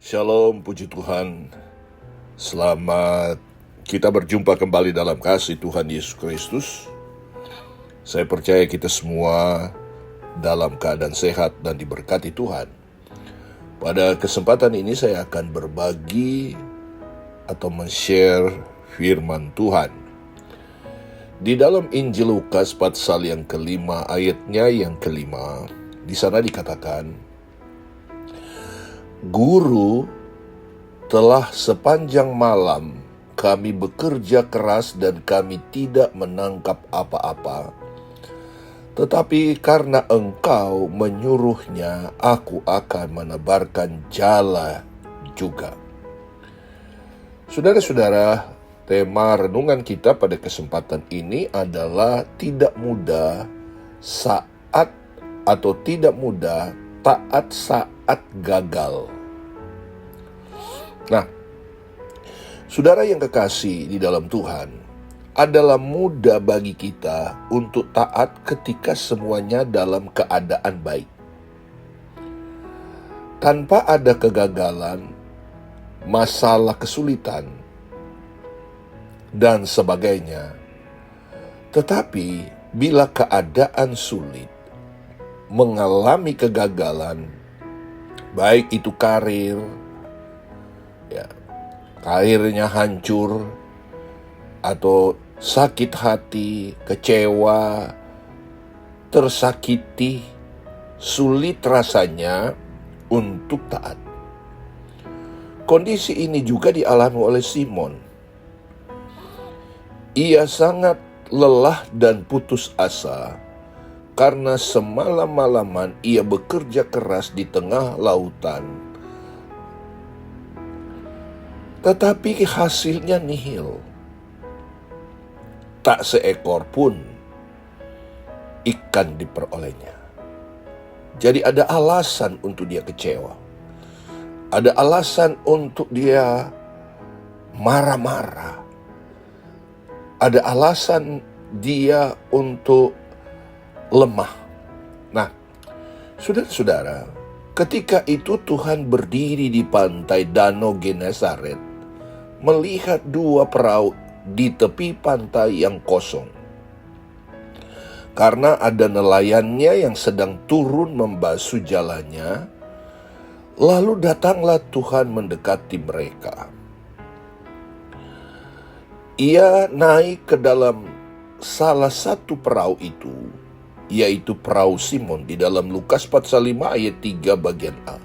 Shalom, puji Tuhan. Selamat kita berjumpa kembali dalam kasih Tuhan Yesus Kristus. Saya percaya kita semua dalam keadaan sehat dan diberkati Tuhan. Pada kesempatan ini saya akan berbagi atau men-share firman Tuhan. Di dalam Injil Lukas pasal yang kelima, ayatnya yang kelima, di sana dikatakan, Guru, telah sepanjang malam kami bekerja keras dan kami tidak menangkap apa-apa. Tetapi karena Engkau menyuruhnya, aku akan menebarkan jala juga. Saudara-saudara, tema renungan kita pada kesempatan ini adalah tidak mudah saat atau tidak mudah taat saat gagal. Nah, saudara yang kekasih di dalam Tuhan, adalah mudah bagi kita untuk taat ketika semuanya dalam keadaan baik. Tanpa ada kegagalan, masalah kesulitan, dan sebagainya. Tetapi bila keadaan sulit, mengalami kegagalan, baik itu karir, karirnya hancur, atau sakit hati, kecewa, tersakiti, sulit rasanya untuk taat. Kondisi ini juga dialami oleh Simon. Ia sangat lelah dan putus asa karena semalam-malaman ia bekerja keras di tengah lautan. Tetapi hasilnya nihil. Tak seekor pun ikan diperolehnya. Jadi ada alasan untuk dia kecewa. Ada alasan untuk dia marah-marah. Ada alasan dia untuk lemah. Nah, saudara-saudara, ketika itu Tuhan berdiri di pantai Danau Genesaret, melihat dua perahu di tepi pantai yang kosong. Karena ada nelayannya yang sedang turun membasuh jalannya, lalu datanglah Tuhan mendekati mereka. Ia naik ke dalam salah satu perahu itu, yaitu perahu Simon di dalam Lukas pasal 5 ayat 3 bagian A.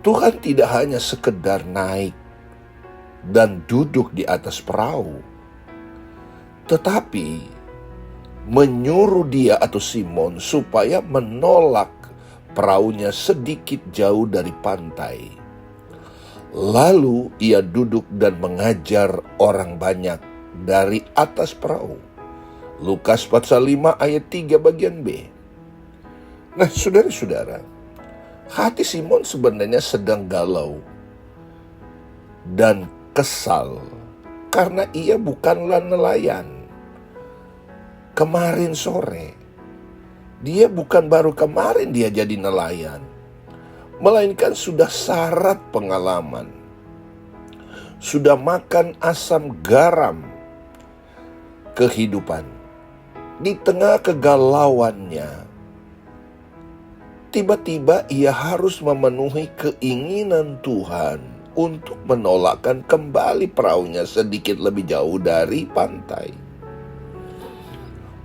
Tuhan tidak hanya sekedar naik dan duduk di atas perahu, tetapi menyuruh dia atau Simon supaya menolak perahunya sedikit jauh dari pantai. Lalu ia duduk dan mengajar orang banyak dari atas perahu. Lukas pasal 5 ayat 3 bagian B. Nah, saudara-saudara, hati Simon sebenarnya sedang galau dan kesal karena ia bukanlah nelayan. Kemarin sore, baru kemarin dia jadi nelayan, melainkan sudah syarat pengalaman, sudah makan asam garam kehidupan. Di tengah kegalauannya, tiba-tiba ia harus memenuhi keinginan Tuhan untuk menolakkan kembali perahunya sedikit lebih jauh dari pantai.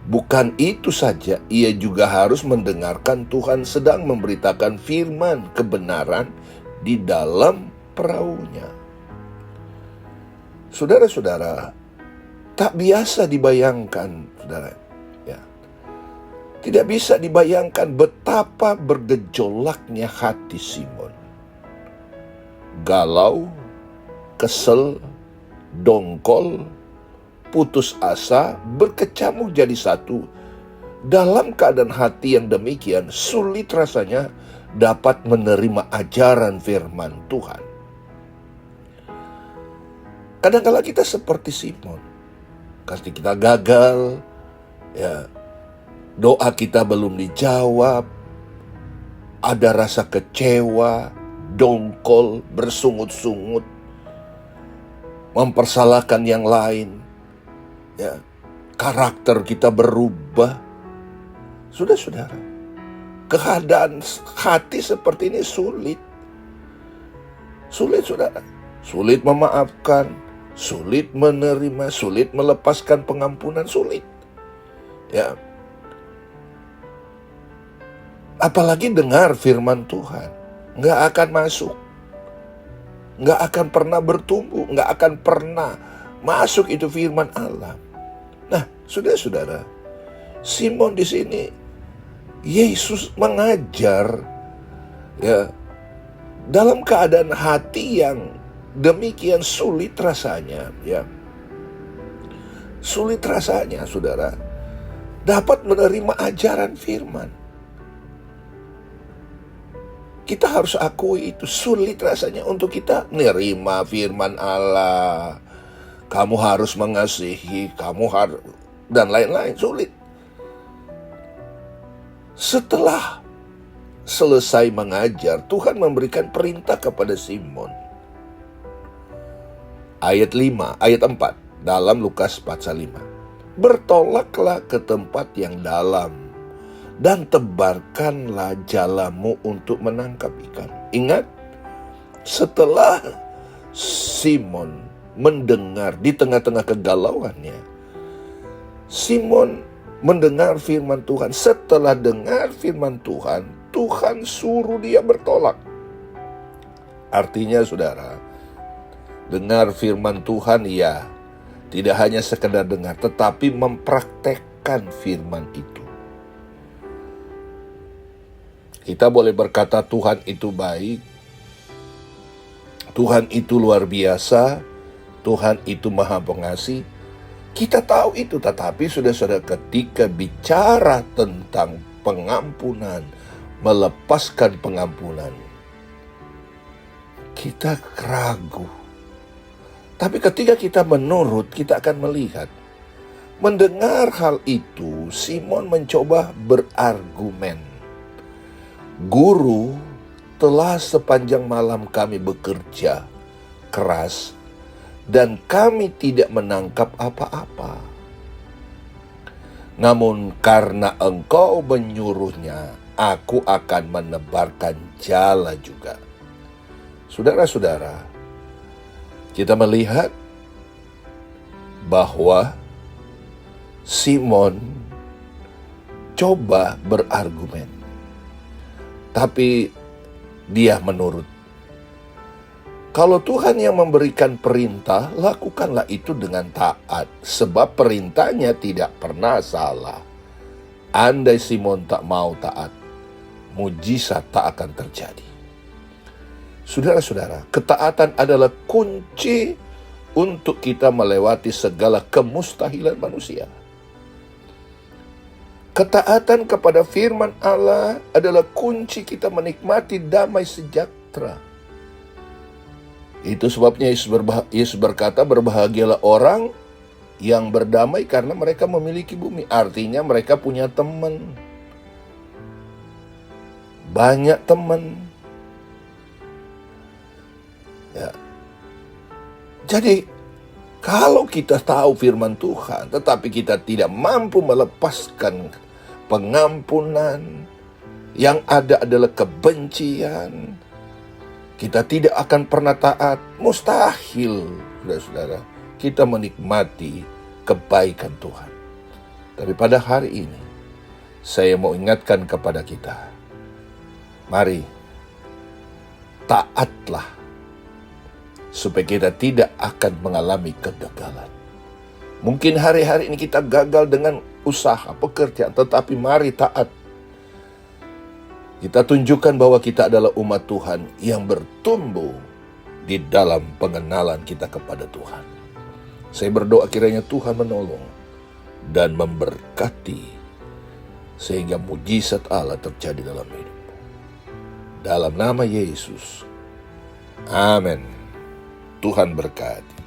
Bukan itu saja, ia juga harus mendengarkan Tuhan sedang memberitakan firman kebenaran di dalam perahunya. Saudara-saudara, tak biasa dibayangkan, saudara. Tidak bisa dibayangkan betapa bergejolaknya hati Simon. Galau, kesel, dongkol, putus asa, berkecamuk jadi satu. Dalam keadaan hati yang demikian, sulit rasanya dapat menerima ajaran firman Tuhan. Kadang-kala kita seperti Simon. Ketika kita gagal, doa kita belum dijawab, ada rasa kecewa, dongkol, bersungut-sungut, mempersalahkan yang lain, ya, karakter kita berubah. Sudah saudara, keadaan hati seperti ini sulit. Sulit saudara, sulit memaafkan, sulit menerima, sulit melepaskan pengampunan, sulit. Ya, apalagi dengar firman Tuhan, nggak akan masuk, nggak akan pernah bertumbuh, nggak akan pernah masuk itu firman Allah. Nah, saudara, Simon di sini Yesus mengajar, ya, dalam keadaan hati yang demikian sulit rasanya, ya. Sulit rasanya, saudara, dapat menerima ajaran firman. Kita harus akui itu sulit rasanya untuk kita menerima firman Allah. Kamu harus mengasihi, kamu harus, dan lain-lain, sulit. Setelah selesai mengajar, Tuhan memberikan perintah kepada Simon. Ayat 4 dalam Lukas pasal 5. Bertolaklah ke tempat yang dalam dan tebarkanlah jalamu untuk menangkap ikan. Ingat, setelah Simon mendengar di tengah-tengah kegalauannya, Simon mendengar firman Tuhan. Setelah dengar firman Tuhan, Tuhan suruh dia bertolak. Artinya saudara, dengar firman Tuhan, ya, tidak hanya sekedar dengar, tetapi mempraktekkan firman itu. Kita boleh berkata Tuhan itu baik, Tuhan itu luar biasa, Tuhan itu maha pengasih. Kita tahu itu, tetapi sudah ketika bicara tentang pengampunan, melepaskan pengampunan, kita ragu. Tapi ketika kita menurut, kita akan melihat. Mendengar hal itu, Simon mencoba berargumen. Guru, telah sepanjang malam kami bekerja keras dan kami tidak menangkap apa-apa. Namun karena engkau menyuruhnya, aku akan menebarkan jala juga. Saudara-saudara, kita melihat bahwa Simon coba berargumen, tapi dia menurut. Kalau Tuhan yang memberikan perintah, lakukanlah itu dengan taat, sebab perintahnya tidak pernah salah. Andai Simon tak mau taat, mujizat tak akan terjadi. Saudara-saudara, ketaatan adalah kunci untuk kita melewati segala kemustahilan manusia. Ketaatan kepada firman Allah adalah kunci kita menikmati damai sejahtera. Itu sebabnya Yesus berkata, berbahagialah orang yang berdamai karena mereka memiliki bumi. Artinya mereka punya teman. Banyak teman. Ya. Jadi, kalau kita tahu firman Tuhan, tetapi kita tidak mampu melepaskan pengampunan, yang ada adalah kebencian, kita tidak akan pernah taat. Mustahil, saudara-saudara, kita menikmati kebaikan Tuhan. Tapi pada hari ini, saya mau ingatkan kepada kita, mari taatlah, supaya kita tidak akan mengalami kegagalan. Mungkin hari-hari ini kita gagal dengan usaha, pekerjaan, tetapi mari taat. Kita tunjukkan bahwa kita adalah umat Tuhan yang bertumbuh di dalam pengenalan kita kepada Tuhan. Saya berdoa kiranya Tuhan menolong dan memberkati sehingga mujizat Allah terjadi dalam hidupmu. Dalam nama Yesus. Amin. Tuhan berkati.